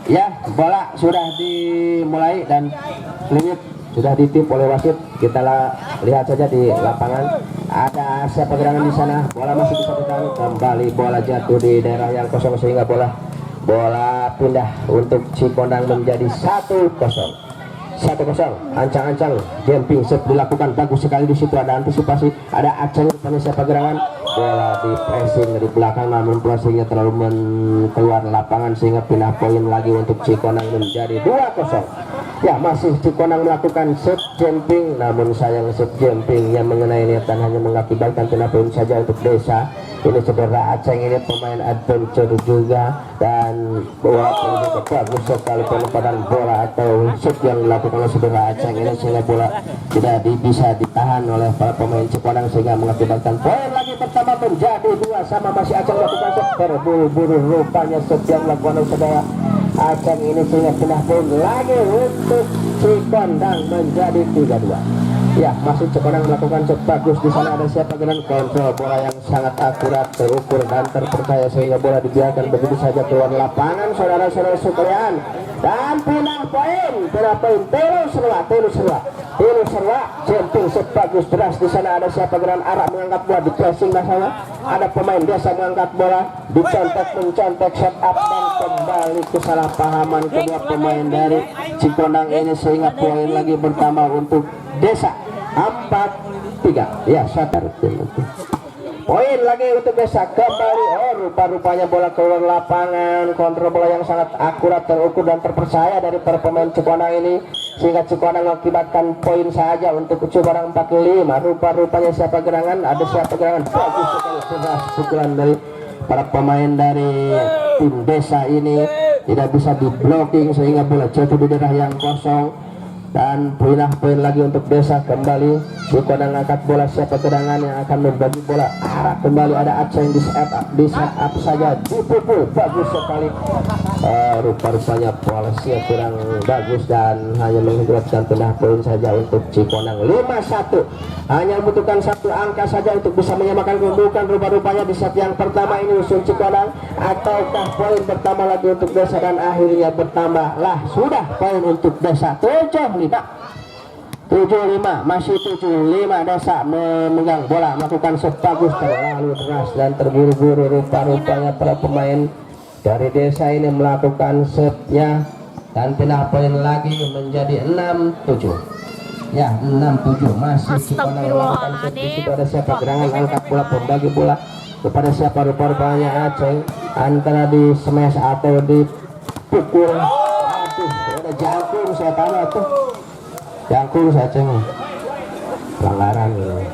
Ya, bola sudah dimulai dan limit sudah ditip oleh wasit. Kita lihat saja di lapangan ada siapa gerangan di sana. Bola masih bisa ditahan, kembali bola jatuh di daerah yang kosong sehingga bola pindah untuk Cikondang menjadi 1-0. Ancang-ancang jumping set dilakukan bagus sekali. Di situ ada antisipasi, ada aceng pada siapa gerangan. Bola di pressing di belakang, namun pressingnya terlalu keluar lapangan sehingga pindah poin lagi untuk Cikondang menjadi 2-0. Ya, masih Cikondang melakukan set jumping, namun sayang set jumping yang mengenai niatan hanya mengakibatkan pindah poin saja untuk Desa. Ini cedera Aceng, ini pemain adventure juga, dan bola juga bagus sekali penempatan bola atau shoot yang dilakukan oleh cedera Aceng ini sehingga bola tidak bisa ditahan oleh para pemain Cikondang sehingga mengakibatkan poin lagi pertama menjadi 2 sama. Masih Aceng melakukan shoot, terburu-buru rupanya shoot yang dilakukan oleh saudara Aceng ini sehingga pindah poin lagi untuk Cikondang menjadi 3-2. Ya, masih Cikondang melakukan shot bagus. Di sana ada siapa dengan kontrol bola yang sangat akurat, terukur dan terpercaya sehingga bola dibiarkan begitu saja keluar lapangan, saudara-saudara sekalian. Dan pindah poin terus serua jumping shot bagus deras. Di sana ada siapa dengan arah mengangkat bola di pressing bersama. Ada pemain Desa mengangkat bola, mencontek set up dan kembali kesalahpahaman kedua pemain dari Cikondang ini sehingga poin lagi bertambah untuk Desa 4-3. Ya, sadar poin lagi untuk Desa kembali. Rupa-rupanya bola keluar lapangan, kontrol bola yang sangat akurat, terukur dan terpercaya dari para pemain Cikondang ini sehingga Cikondang mengakibatkan poin saja untuk Cikondang 45. Rupa-rupanya siapa gerangan, ada siapa gerangan bagus sekali, keras pukulan dari para pemain dari tim Desa ini tidak bisa di blocking sehingga bola jatuh di daerah yang kosong. Dan pindah poin lagi untuk Desa kembali. Cikondang angkat bola, siapa gerangan yang akan membagi bola, arah kembali ada Aceh di set up saja, dipukul bagus sekali. Rupa-rupanya polanya kurang bagus dan hanya mengakibatkan pindah poin saja untuk Cikondang 5-1. Hanya membutuhkan satu angka saja untuk bisa menyamakan kedudukan. Rupa-rupanya di set yang pertama ini usul Cikondang, ataukah poin bertambah lagi untuk Desa dan akhirnya bertambahlah sudah poin untuk Desa 75, masih 75. Desa memegang bola, melakukan shot bagus, terlalu keras dan terburu-buru. Rupa-rupanya para pemain dari Desa ini melakukan shotnya dan pindah poin lagi menjadi 6-7. Ya, 6-7 masih Cikondang melakukan shot. Di situ ada siapa gerangan angkat bola, pembagi bola kepada siapa. Rupa-rupanya Aceh antara di smash atau dipukul. Aduh, ada jangkung saya tahu tuh. Jangkung saya ceng pelanggaran ini.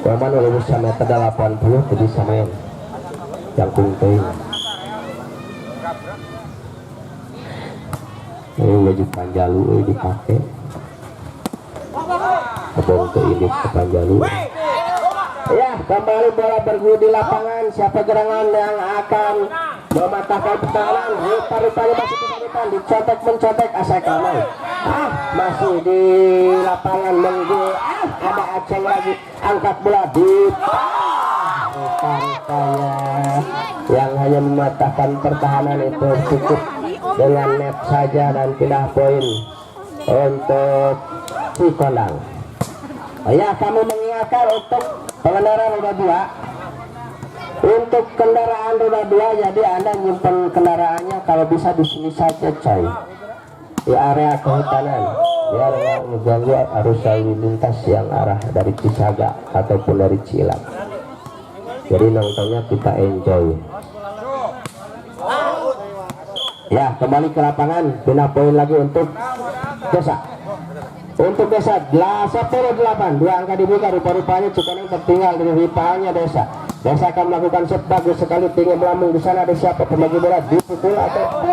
Koman oleh bisa meter 80 jadi samain jangkung teh. Ini baju panjalu ini dipakai. Abang ke ini ke panjalu. Ya, kembali bola bergulir di lapangan. Siapa gerangan yang akan mematahkan pertahanan? Rupa-rupanya masih bisa ditahan, mencontek asal kamar. Masih di lapangan menggul. Ada Aceh lagi angkat bola di rupanya yang hanya mematahkan pertahanan itu cukup dengan net saja dan pindah poin untuk Cikondang. Ya, kami mengingatkan untuk pengendara roda 2, untuk kendaraan roda 2, jadi Anda nyimpen kendaraannya kalau bisa di sini saja coy, di area kehutanan, biar nggak mengganggu arus lalu lintas yang arah dari Cisaga ataupun dari Cilak. Jadi nontonnya kita enjoy. Ya, kembali ke lapangan, pindah poin lagi untuk Desa. Untuk Desa 10-8, 2 angka dibuka. Rupa-rupanya Cikondang tertinggal dari rivalnya Desa. Desa akan melakukan shot bagus sekali, tinggi melambung. Di sana ada siapa pembagi bola, dipukul atau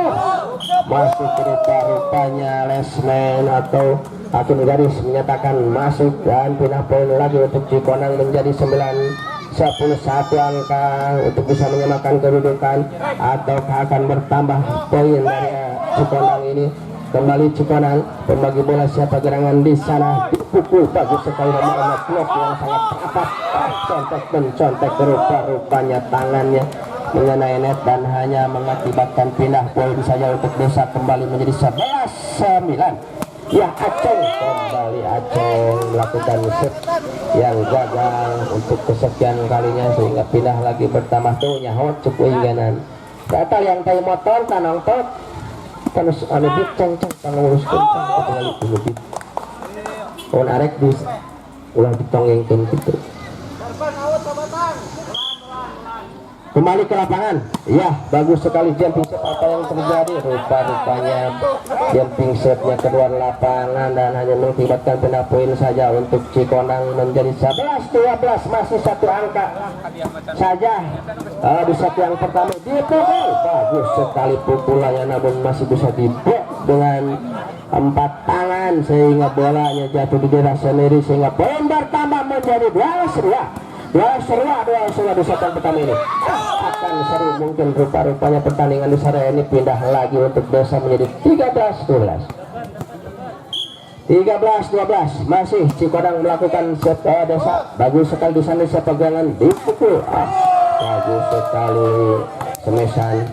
masuk. Rupa-rupanya Lesman atau hakim garis menyatakan masuk dan pindah poin lagi untuk Cikondang menjadi 9-11 angka untuk bisa menyamakan kedudukan atau akan bertambah poin dari Cikondang ini. Kembali Cikondang, pembagi bola siapa gerangan di sana, dipukul bagus sekali nomor blok yang sangat rapat, mencontek. Rupa-rupanya tangannya mengenai net dan hanya mengakibatkan pindah poin saja untuk Desa kembali menjadi 11-9. Ya, Aceh kembali, Aceh melakukan set yang gagal untuk kesekian kalinya sehingga pindah lagi pertama tuh nyaho cukup ingganan kata yang tay motor tanong tot terus anu bit ceng ngurus kencang kembali dulu bit on arek dis ulah ditongengkeun gitu. Kembali ke lapangan, ya bagus sekali jumping set. Apa yang terjadi? Rupa-rupanya jumping setnya keluar lapangan dan hanya mengakibatkan pindah poin saja untuk Cikonang menjadi 11-12, masih satu angka saja. Di set yang pertama dipukul, bagus sekali pukulannya namun masih bisa diblok dengan 4 tangan sehingga bolanya jatuh di daerah sendiri sehingga poin bertambah menjadi 12-2. Dua seru di set yang pertama ini akan seru mungkin. Rupa-rupanya pertandingan di sana ini pindah lagi untuk Desa menjadi 13-12. 13-12 masih Cikodang melakukan set. Desa bagus sekali di sana, set pegangan dipukul, bagus sekali semesan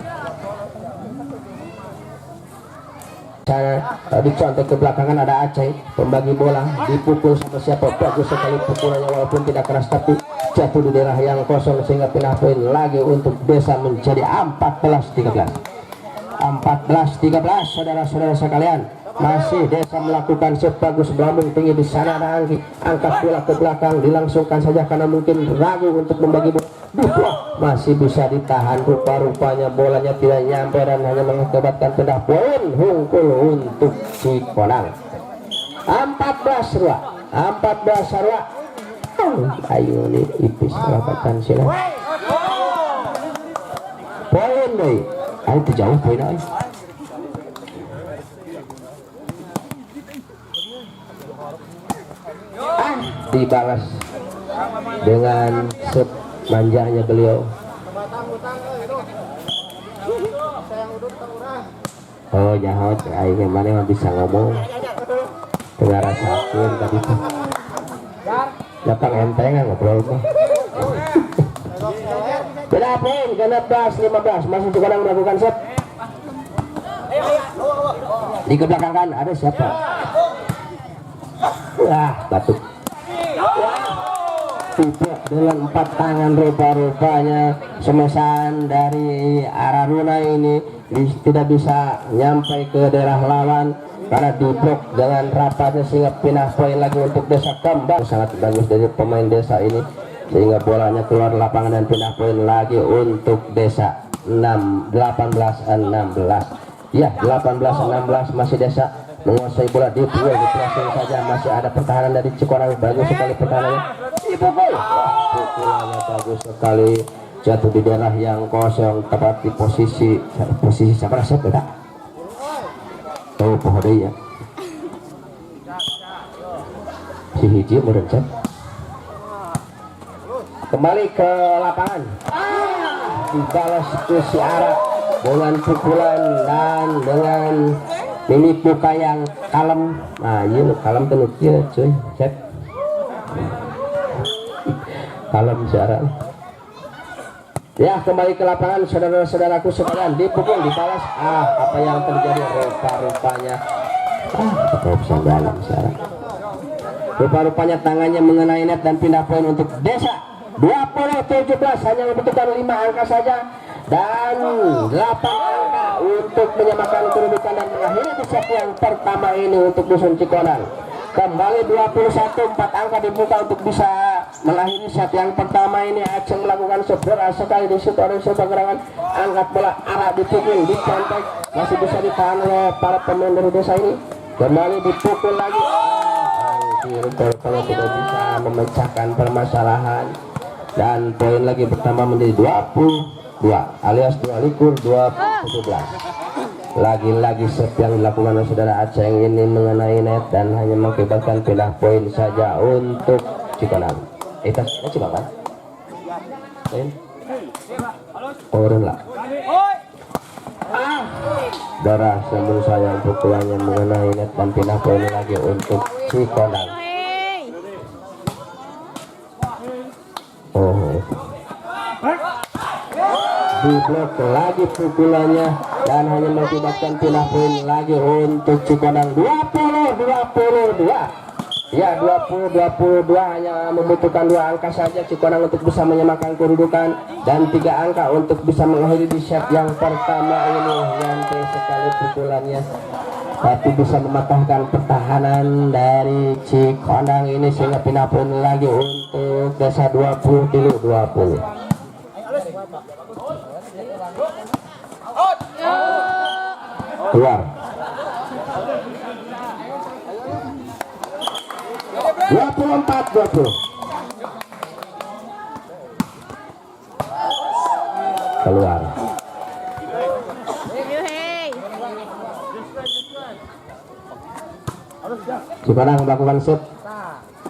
sana dicontek ke belakangan. Ada Aceh pembagi bola, dipukul sama siapa, bagus sekali pukulannya walaupun tidak keras tapi jatuh di daerah yang kosong sehingga pindah poin lagi untuk Desa menjadi 14-13. 14-13 saudara-saudara sekalian, masih Desa melakukan set bagus melambung tinggi di sana. Ada Angki angkat bola ke belakang, dilangsungkan saja karena mungkin ragu untuk membagi bola. Masih bisa ditahan, rupa-rupanya bolanya tidak nyampe dan hanya mengakibatkan pindah poin hungkul untuk Cikonang. 14-2. Ayo nih ipis lapatan sila poin deh. Ayo itu jauh poin ayo. Dibalas dengan manjanya beliau. Oh jahat, ayo mana bisa ngomong dengar rasakan tadi tuh datang entengan ngobrol mah. Beda poin, 15 masih Cikonang melakukan set. Di kebelakangan ada siapa? Batuk. Tidak dengan 4 tangan rupa-rupanya semesan dari Araruna ini tidak bisa nyampe ke daerah lawan karena diblok dengan rapatnya sehingga pindah poin lagi untuk Desa kembali. Sangat bagus dari pemain Desa ini sehingga bolanya keluar lapangan dan pindah poin lagi untuk Desa. 18-16 ya, 18-16 masih Desa menguasai bola. Di pressing saja, masih ada pertahanan dari Cikonang, bagus sekali pertahanannya, dipukul, pukulannya bagus sekali jatuh di daerah yang kosong tepat di posisi siapa rasa beda tahu pohon ya si hiji merencet. Kembali ke lapangan, dibalas ke si Ara dengan pukulan dan dengan mimik muka yang kalem. Nah iya kalem tenut ya cuy, cek kalem si Ara. Ya, kembali ke lapangan saudara-saudaraku sekalian, dipukul, dibalas. Apa yang terjadi? Rupa-rupanya bisa dalam sekarang. Rupa-rupanya tangannya mengenai net dan pindah poin untuk Desa. 20-17 hanya membutuhkan 5 angka saja dan 8 angka untuk menyamakan kedudukan dan mengakhiri di set yang pertama ini untuk Dusun Cikonang. Kembali 21, 4 angka dibuka untuk bisa mengakhiri set yang pertama ini. Aceh melakukan segera sekali di situ ada sebuah gerangan, angkat bola, arah dipukul, dicontek, masih bisa ditahan oleh para pemain dari Desa ini. Kembali dipukul lagi. Kalau tidak bisa memecahkan permasalahan dan poin lagi pertama menjadi 22 alias 2-17. Lagi-lagi set yang dilakukan oleh saudara Aceh ini mengenai net dan hanya mengakibatkan pindah poin saja untuk Cikonang. Itu coba kan? Orang lah. Darah sebelum saya pukulannya mengenai net dan pindah poin lagi untuk Cikonang. diblok lagi pukulannya dan hanya mengakibatkan pindah poin lagi untuk Cikonang. 20-22 ya, 20-22 hanya membutuhkan 2 angka saja Cikonang untuk bisa menyamakan kedudukan dan 3 angka untuk bisa mengakhiri di set yang pertama ini. Nyantai sekali pukulannya tapi bisa mematahkan pertahanan dari Cikonang ini sehingga pindah poin lagi untuk Desa 20 dulu 20. Keluar 24-20 keluar. Cikonang melakukan set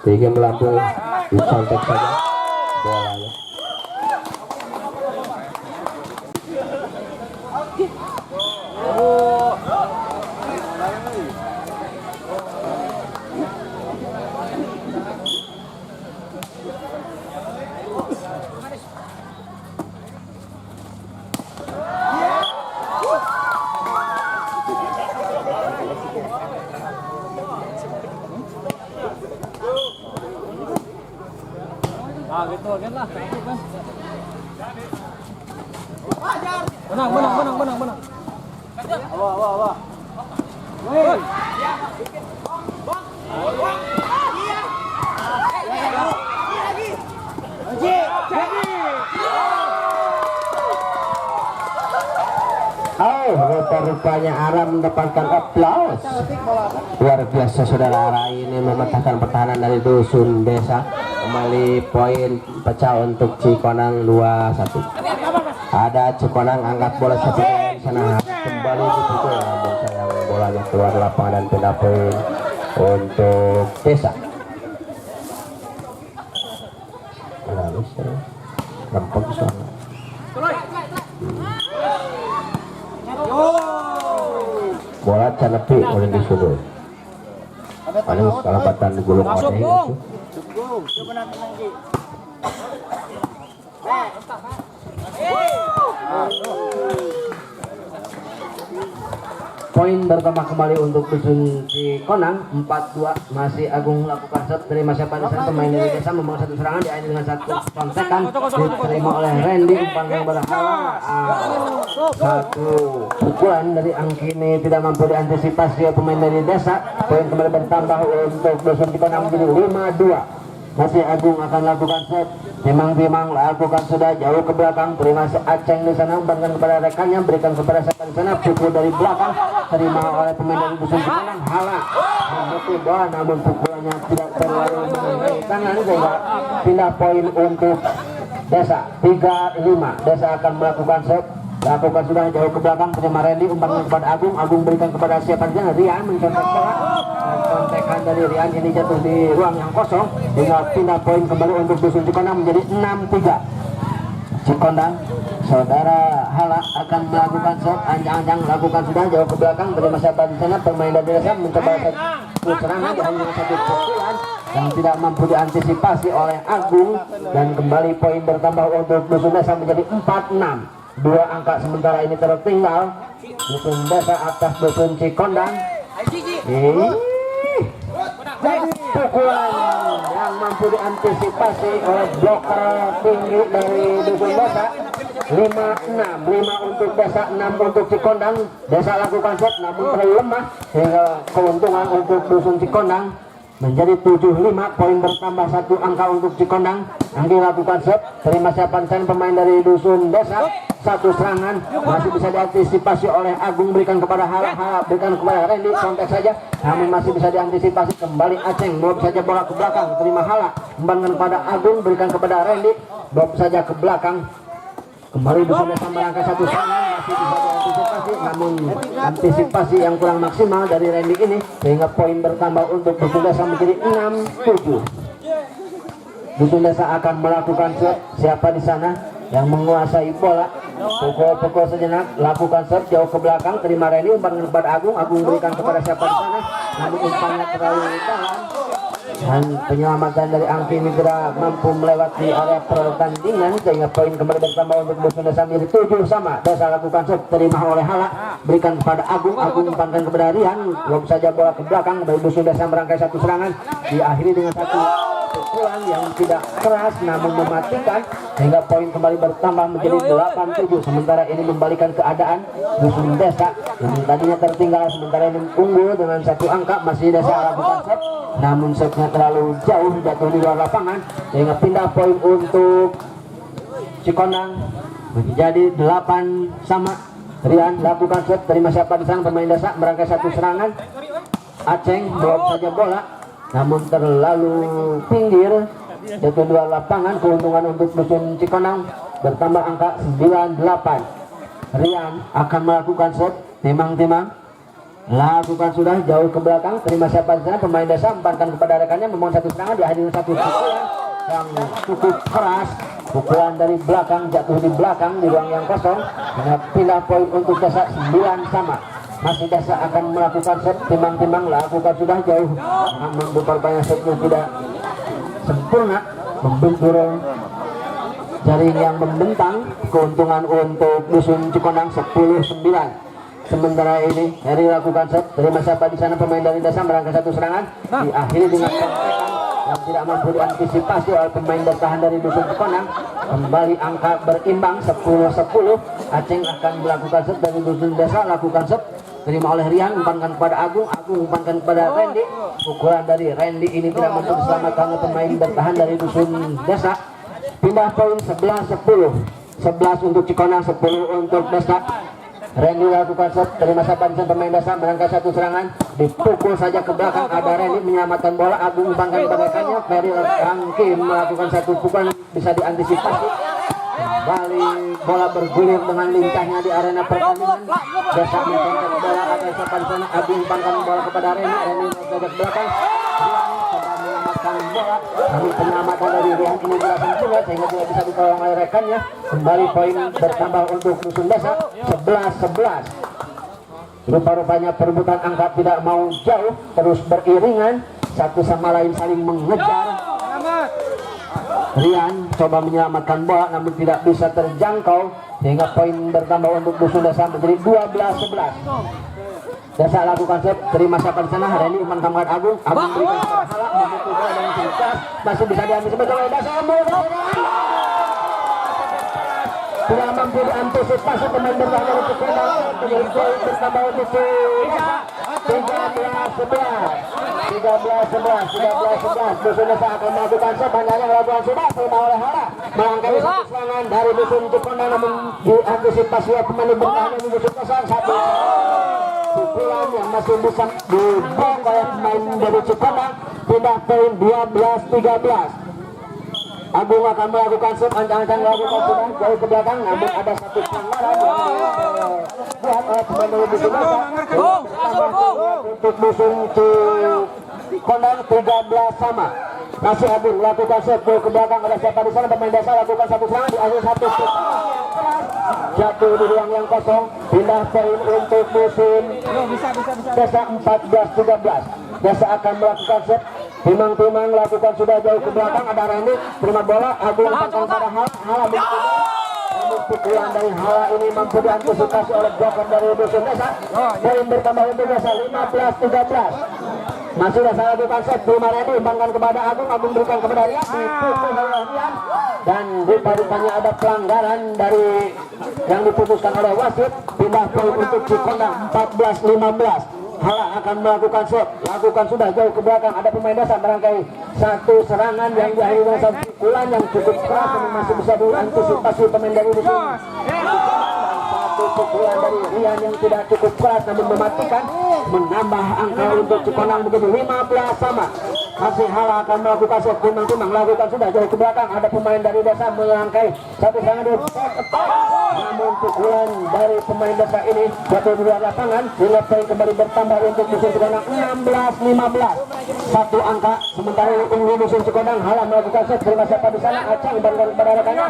3 melambung dicontek saja bolanya. Gitu kan lah. Menang. Awah. Woi. Rupa-rupanya Aram mendapatkan aplaus. Luar biasa saudara. Ara ini mematahkan pertahanan dari Dusun Desa. Kembali poin pecah untuk Cikonang 2-1. Ada Cikonang angkat bola seperti sana kembali dipukul namun sayang bolanya keluar lapangan dan pindah poin untuk Desa. Rempong sana. Bola canepi oleh di sudut. Paling kelapatan gulung ode itu. Poin pertama kembali untuk Dusun Cikonang 4-2. Masih Agung melakukan set dari masa pada pemain dari Desa membawa satu serangan diakhiri dengan satu contekan diterima oleh Randy umpan yang berhalang. Satu pukulan dari Angkini tidak mampu diantisipasi oleh pemain dari Desa. Poin kembali bertambah untuk Dusun Cikonang menjadi 5-2. Masih Agung akan lakukan set. Timang lakukan sudah jauh ke belakang. Terima si Aceng di sana umpankan kepada rekannya, berikan kepada siapa di sana, pukul dari belakang terima oleh pemain dari Dusun Cikonang. Hala membutuhkan bola namun pukulannya tidak terlalu mengenai tangan sehingga pindah poin untuk Desa 3-5. Desa akan melakukan set. Lakukan sudah jauh ke belakang, terima Randy umpankan kepada Agung berikan kepada siapa saja. Rian mencontek bola dan contekan dari Rian ini jatuh di ruang yang kosong hingga pindah poin kembali untuk Dusun Cikonang menjadi 6-3. Cikonang saudara Hala akan melakukan shot, anjang-anjang lakukan sudah jauh ke belakang, terima siapa di sana, pemain dari Desa mencoba satu serangan dengan satu pukulan yang tidak mampu diantisipasi oleh Agung dan kembali poin bertambah untuk Dusun Desa menjadi 4-6. 2 angka sementara ini tertinggal. Dusun Desa atas Dusun Cikonang. Pukulan yang mampu diantisipasi oleh bloker tinggi dari Dusun Desa. 5-6 untuk Desa, 6 untuk Cikonang. Desa lakukan shot namun terlalu lemah sehingga keuntungan untuk Dusun Cikonang menjadi 7-5. Poin bertambah 1 angka untuk Cikonang. Anggi lakukan shot, terima siapan pemain dari Dusun Desa. Satu serangan masih bisa diantisipasi oleh Agung, berikan kepada Hala, berikan kepada Randy, kontak saja namun masih bisa diantisipasi. Kembali Aceng, bob saja bola ke belakang, terima Hala, kembangkan kepada Agung, berikan kepada Randy, bob saja ke belakang. Kembali Dusun Desa merangkai satu serangan, masih bisa diantisipasi namun antisipasi yang kurang maksimal dari Randy ini sehingga poin bertambah untuk Dusun Desa menjadi 6-7. Dusun Desa akan melakukan shot, siapa di sana yang menguasai bola, pukul sejenak, lakukan serve jauh ke belakang, terima Randy, umpan kepada Agung berikan kepada siapa di sana namun umpannya terlalu dalam dan penyelamatan dari Angki ini tidak mampu melewati area pertandingan sehingga poin kembali bertambah untuk Dusun Desa menjadi 7 sama. Desa lakukan set terima oleh Hala, berikan kepada Agung umpankan kepada Rian, lob saja bola ke belakang dari Dusun Desa merangkai satu serangan, diakhiri dengan satu pukulan yang tidak keras namun mematikan sehingga poin kembali bertambah menjadi 8-7. Sementara ini membalikan keadaan Dusun Desa yang tadinya tertinggal sementara ini unggul dengan 1 angka. Masih Desa lakukan set namun setnya terlalu jauh, jatuh di luar lapangan sehingga pindah poin untuk Cikonang menjadi 8 sama. Rian lakukan set, terima siapa di sana pemain Desa merangkai satu serangan. Aceng bawa saja bola namun terlalu pinggir, jatuh di luar lapangan. Keuntungan untuk Dusun Cikonang bertambah angka 9-8. Rian akan melakukan set, timang-timang lakukan sudah jauh ke belakang, terima siapa di sana pemain Desa umpankan kepada rekannya memohon satu serangan, diakhiri satu pukulan yang cukup keras. Pukulan dari belakang jatuh di belakang di ruang yang kosong dengan pindah poin untuk Desa 9 sama. Masih Desa akan melakukan set, timang-timang lakukan sudah jauh namun banyak setnya tidak sempurna, membentur jaring yang membentang. Keuntungan untuk Dusun Cikonang 10-9. Sementara ini Heri lakukan set, terima siapa di sana pemain dari Desa merangkai satu serangan, diakhiri dengan kontekan yang tidak mampu diantisipasi oleh pemain bertahan dari Dusun Cikonang. Kembali angka berimbang 10-10. Aceng akan melakukan set dari Dusun Desa, lakukan set, terima oleh Rian, umpankan kepada Agung umpankan kepada Randy. Pukulan dari Randy ini tidak mampu diselamatkan oleh pemain bertahan dari Dusun Desa. Pindah poin 11-10. 11 untuk Cikonang, 10 untuk Desa. Randy lakukan set, terima sapan pemain Desa merangkai satu serangan, dipukul saja ke belakang, ada Randy menyelamatkan bola. Agung umpankan kepada rekannya. Ferry Angki melakukan satu pukulan bisa diantisipasi. Kembali bola bergulir dengan lincahnya di arena pertandingan. Desa mencetak bola, ada siapa di sana. Agung umpankan bola kepada Randy saja ke belakang. Menyelamatkan bola, namun penyelamatan dari Rian ini tidak sempurna sehingga tidak bisa ditolong oleh rekannya. Kembali poin bertambah untuk Dusun Desa 11-11. Rupa-rupanya perebutan angka tidak mau jauh, terus beriringan, satu sama lain saling mengejar. Rian coba menyelamatkan bola namun tidak bisa terjangkau sehingga poin bertambah untuk Dusun Desa menjadi 12-11. Desa lakukan set, terima siapa di sana. Randy umpan kamar Agung berikan kepada Hala, memukul bola dengan sukses, masih bisa diantisipasi oleh Desa. Tidak mampu diantisipasi pemain bertahan dari Cikonang. Menjadi poin bertambah untuk Desa 13-11. Dusun Desa akan melakukan set, bandanya melakukan sudah, terima oleh Hala, melangkahi satu serangan dari Dusun Cikonang namun diantisipasi oleh pemain bertahan dari Dusun Desa. Satu pukulan yang masih bisa dibuang oleh pemain dari Cikonang, pindah poin 12-13. Agung akan melakukan set, ancang-ancang melakukan sudah jauh ke belakang namun ada satu pelanggaran yang dibuat oleh pemain dari Dusun Desa untuk Dusun Cikonang 13 sama. Masih Agung lakukan set jauh ke belakang, ada siapa di sana pemain Desa lakukan satu serangan, di akhir satu jatuh di ruang yang kosong. Pindah poin untuk Dusun Desa 14-13. Desa akan melakukan set, timang-timang lakukan sudah jauh ke belakang, ada Randy terima bola, Agung umpankan pada Hala begitu. Namun pukulan dari Hala ini mampu diantisipasi oleh bloker dari Dusun Desa. Poin bertambah untuk Desa 15-13. Masih Desa lakukan set, terima Randy umpankan kepada Agung berikan kepada Rian, dipukul oleh Rian dan rupa-rupanya ada pelanggaran dari yang diputuskan oleh wasit. Pindah poin untuk Cikonang 14-15. Hala akan melakukan set, lakukan sudah jauh ke belakang, ada pemain Desa merangkai satu serangan yang diakhiri dengan satu pukulan yang cukup keras yang masih bisa diantisipasi pemain dari Dusun. Satu pukulan dari Rian yang tidak cukup keras namun mematikan, menambah angka untuk Cikonang begitu 15 sama. Masih Hala akan melakukan set, timang-timang lakukan sudah jauh ke belakang, ada pemain dari Desa melangkai satu serangan di namun pukulan dari pemain Desa ini jatuh di luar lapangan sehingga poin kembali bertambah untuk Dusun Cikonang 16-15. Satu angka. Sementara unggul Dusun Cikonang. Hala melakukan set, terima siapa di sana, Acang umpankan kepada rekannya,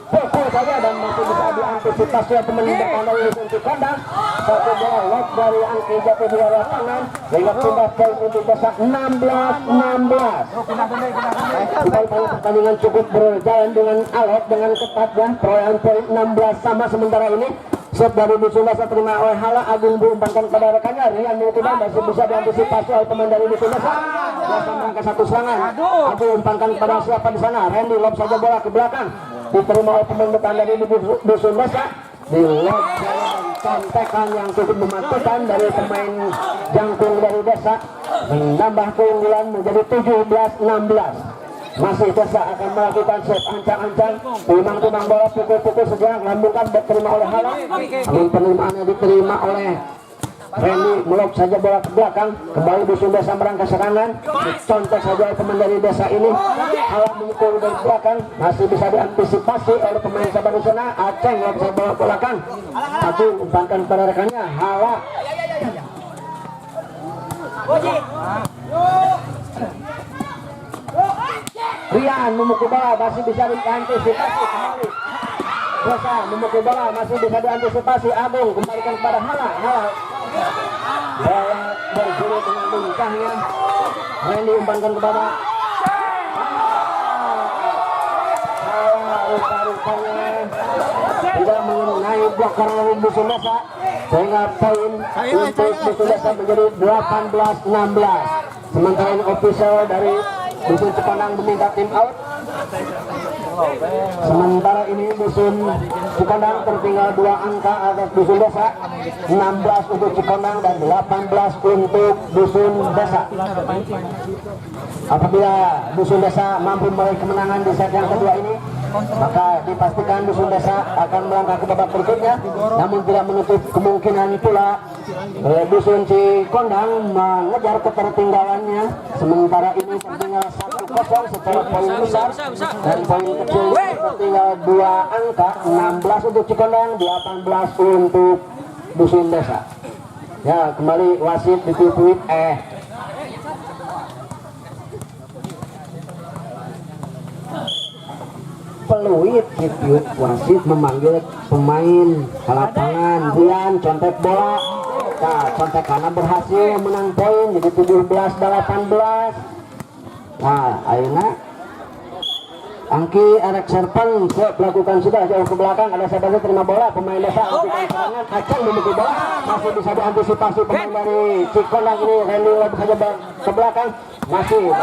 pukul saja dan masih bisa diangkat antisipasi pemain bertahan dari dusun Cikondang. Satu bola lob dari Angki jatuh di luar lapangan sehingga pindah poin untuk Desa 16-16. Kembali pertandingan cukup berjalan dengan alot dengan ketat ya, perolehan poin 16 sama. Sementara ini set dari Dusun Desa terima oleh Hala. Agung diumpankan kepada rekannya. Rian Multiban masih bisa diantisipasi oleh pemain dari Dusun Desa. Desa merangkak satu serangan. Agung umpankan kepada siapa di sana? Randy lob saja bola ke belakang. Diterima oleh pemain bertahan dari Dusun Desa. Di lob contekan yang cukup mematikan dari pemain jangkung dari Desa, menambah keunggulan menjadi 17-16. Masih Desa akan melakukan set ancang-ancang, timang-timang bola pukul-pukul sejenak, lambungkan diterima oleh Hala. Namun penerimaannya diterima oleh Randy, melok saja bola ke belakang. Kembali Dusun Desa merangkak serangan, contek saja pemain dari Desa ini. Hala memukul dari belakang, masih bisa diantisipasi oleh pemain sabar di sana. Aceng melok saja bola ke belakang, Agung umpankan pada rekannya. Hala Rian memukul bola, masih bisa diantisipasi kembali. Desa memukul bola, masih bisa diantisipasi. Agung kembalikan kepada Hala. Bola berguru dengan lincahnya. Randy umpankan kepada Hala. Rupa-rupanya tidak mengenai bloker Dusun Desa, sehingga poin untuk Dusun Desa menjadi 18-16. Sementara ini official dari Dusun Cikondang meminta tim out. Sementara ini Dusun Cikondang tertinggal 2 angka atas Dusun Desa, 16 untuk Cikondang dan 18 untuk Dusun Desa. Apabila Dusun Desa mampu meraih kemenangan di set yang kedua ini, maka dipastikan Dusun Desa akan melangkah ke babak berikutnya. Namun tidak menutup kemungkinan pula Dusun Cikondang mengejar ketertinggalannya. Sementara ini tertinggal 1-0 secara poin besar, dan poin kecil tertinggal 2 angka, 16 untuk Cikondang, 18 untuk Dusun Desa. Ya, kembali wasit ditutup peluit gitu. Wasit memanggil pemain ke lapangan. Rian contek bola. Nah, contek kanan berhasil menang poin jadi 17-18. Nah, akhirnya Angki Erek Serpeng melakukan sudah jauh ke belakang. Ada sahabatnya terima bola, pemain Desa melakukan serangan. Aceng memukul bola, masih bisa diantisipasi pemain dari Cikondang ini. Randy saja ke belakang, masih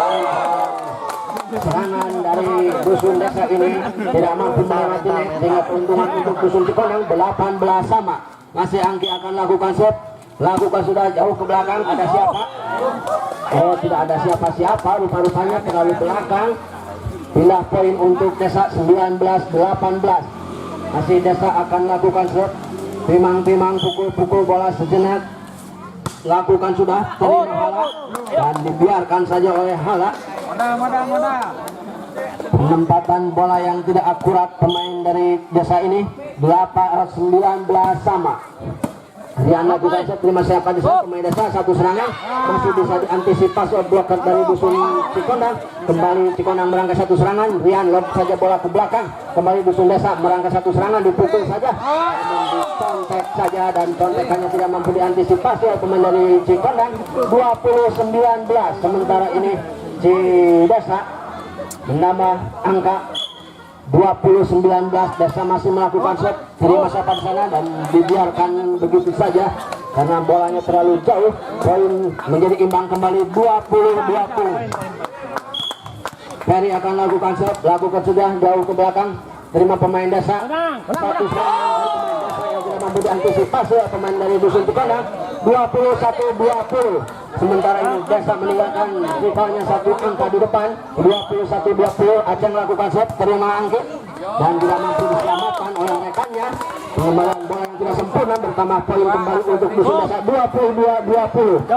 serangan dari Dusun Desa ini tidak mampu melewati net, sehingga keuntungan untuk Dusun Cikondang 18 sama. Masih Angki akan lakukan set, lakukan sudah jauh ke belakang. Ada siapa? Oh, tidak ada siapa-siapa, rupa-rupanya terlalu belakang. Pindah poin untuk Desa 19-18. Masih Desa akan lakukan set, timang-timang pukul-pukul bola sejenak, lakukan sudah terima Hala dan dibiarkan saja oleh Hala. Penempatan bola yang tidak akurat pemain dari Desa ini. 19 sama. Rian juga bisa terima siapa di sana pemain Desa. Satu serangan masih bisa diantisipasi oleh bloker dari Dusun Cikondang. Kembali Cikondang merangkak satu serangan. Rian lob saja bola ke belakang. Kembali Dusun Desa merangkak satu serangan, dipukul saja, dicontek saja, dan contekannya tidak mampu diantisipasi oleh pemain dari Cikondang. 20-19. Sementara ini Desa menambah angka 20-19. Desa masih melakukan set, terima siapa di sana dan dibiarkan begitu saja karena bolanya terlalu jauh. Poin menjadi imbang kembali 20-20. Ferry akan lakukan set, lakukan sudah jauh ke belakang, terima pemain Desa. Satu serangan dari pemain Desa yang tidak mampu diantisipasi oleh pemain dari Dusun Cikondang. 21-20. Sementara ini Desa meninggalkan rivalnya satu angka di depan. 21-20. Aceh melakukan set, terima Angki dan tidak mampu diselamatkan oleh rekannya. Pengembalian bola yang tidak sempurna, bertambah poin kembali untuk Dusun Desa. 22-20.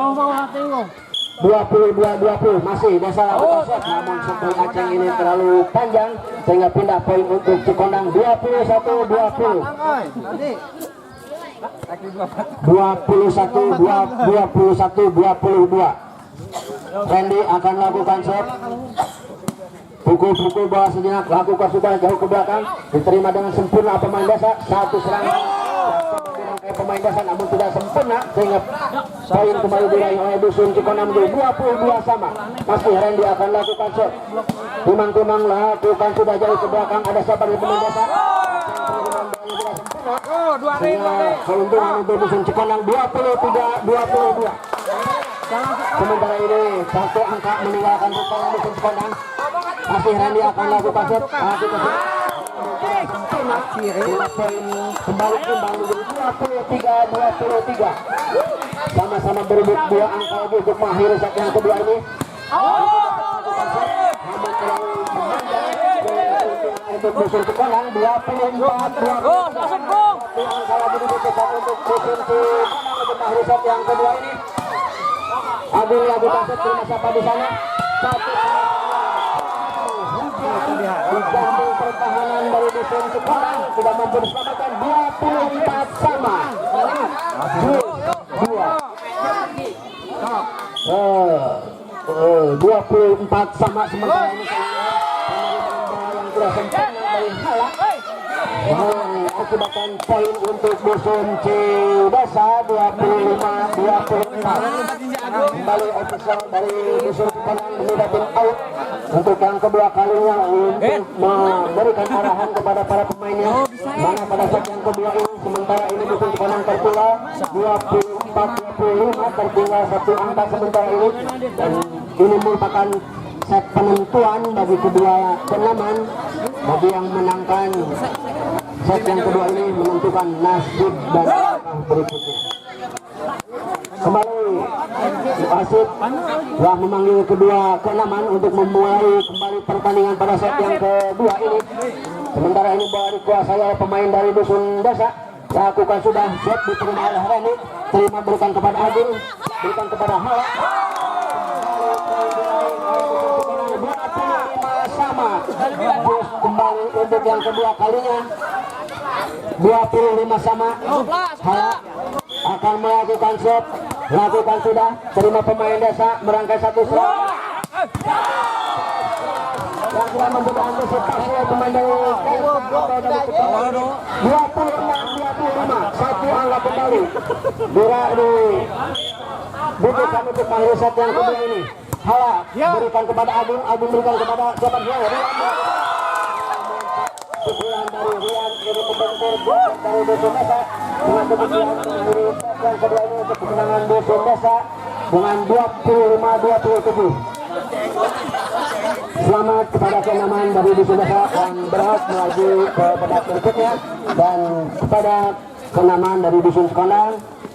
22-20. Masih Desa lakukan set, namun setelah Aceh ini terlalu panjang sehingga pindah poin untuk Cikondang. 21-20. 21-22. Randy akan lakukan set. pukul bola sejenak, lakukan sudah jauh ke belakang, diterima dengan sempurna pemain desa, satu serangan pemain desa namun tidak sempurna sehingga poin kembali diraih oleh Dusun Cikonang 22 sama. Masih Randy akan lakukan shot, timang-timang lakukan sudah jauh ke belakang, ada siapa dari pemain desa sehingga keuntungan untuk Dusun Cikonang 23-22. Sementara ini satu angka meninggalkan Dusun Cikonang. Masih Randy akan lakukan shot, kembali imbang menjadi 23-23. Sama-sama berebut 2 angka lagi untuk mengakhiri set yang kedua ini. Untuk Dusun Cikonang 24-24. Angka lagi dibutuhkan untuk Dusun Cikonang untuk mengakhiri set yang kedua ini. Agung lakukan set, terima siapa di sana? Satu gabung pertahanan dari Dusun Cikonang sudah mampu diselamatkan 24 sama. 24 sama. Sementara ini yang sudah sempurna dari Halak mengakibatkan poin untuk Dusun Cidasa 25-24. Kembali official dari Dusun Cikonang mendapat out untuk yang kedua kalinya untuk memberikan arahan kepada para pemainnya mana pada saat yang kedua ini. Sementara ini Dusun Cikonang tertinggal 24-25, tertinggal 1 angka sementara ini, dan ini merupakan set penentuan bagi kedua turnamen. Bagi yang menangkan set yang kedua ini menentukan nasib dan langkah berikutnya. Kembali wasit telah memanggil kedua keenaman untuk memulai kembali pertandingan pada set yang kedua ini. Sementara ini bola dikuasai oleh pemain dari Dusun Desa. Lakukan sudah, set diterima oleh Reni, terima berikan kepada Agung, berikan kepada Hala. Sama kembali untuk yang kedua kalinya 25 sama. Hala akan melakukan shot, lakukan sudah, terima pemain desa, merangkai satu serangan yang sudah membuka antisipasi pemain dari 26-25, satu angka kembali dibutuhkan untuk mengakhiri set yang kedua ini. Hala berikan kepada Agung, Agung berikan kepada siapa dia? Pukulan dari Rian, ini pembentur dari Dusun Desa dengan kemudian mengakhiri set yang kedua ini untuk kemenangan Dusun Desa dengan 25-27. Selamat kepada keenaman dari Dusun Desa yang berhak melaju ke babak berikutnya, dan kepada keenaman dari Dusun Cikonang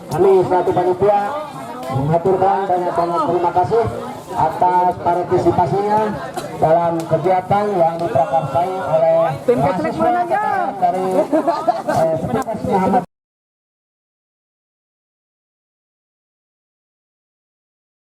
kami selaku panitia mengaturkan banyak-banyak terima kasih atas partisipasinya dalam kegiatan yang diprakarsai oleh mahasiswa dari Fakultas Muhammad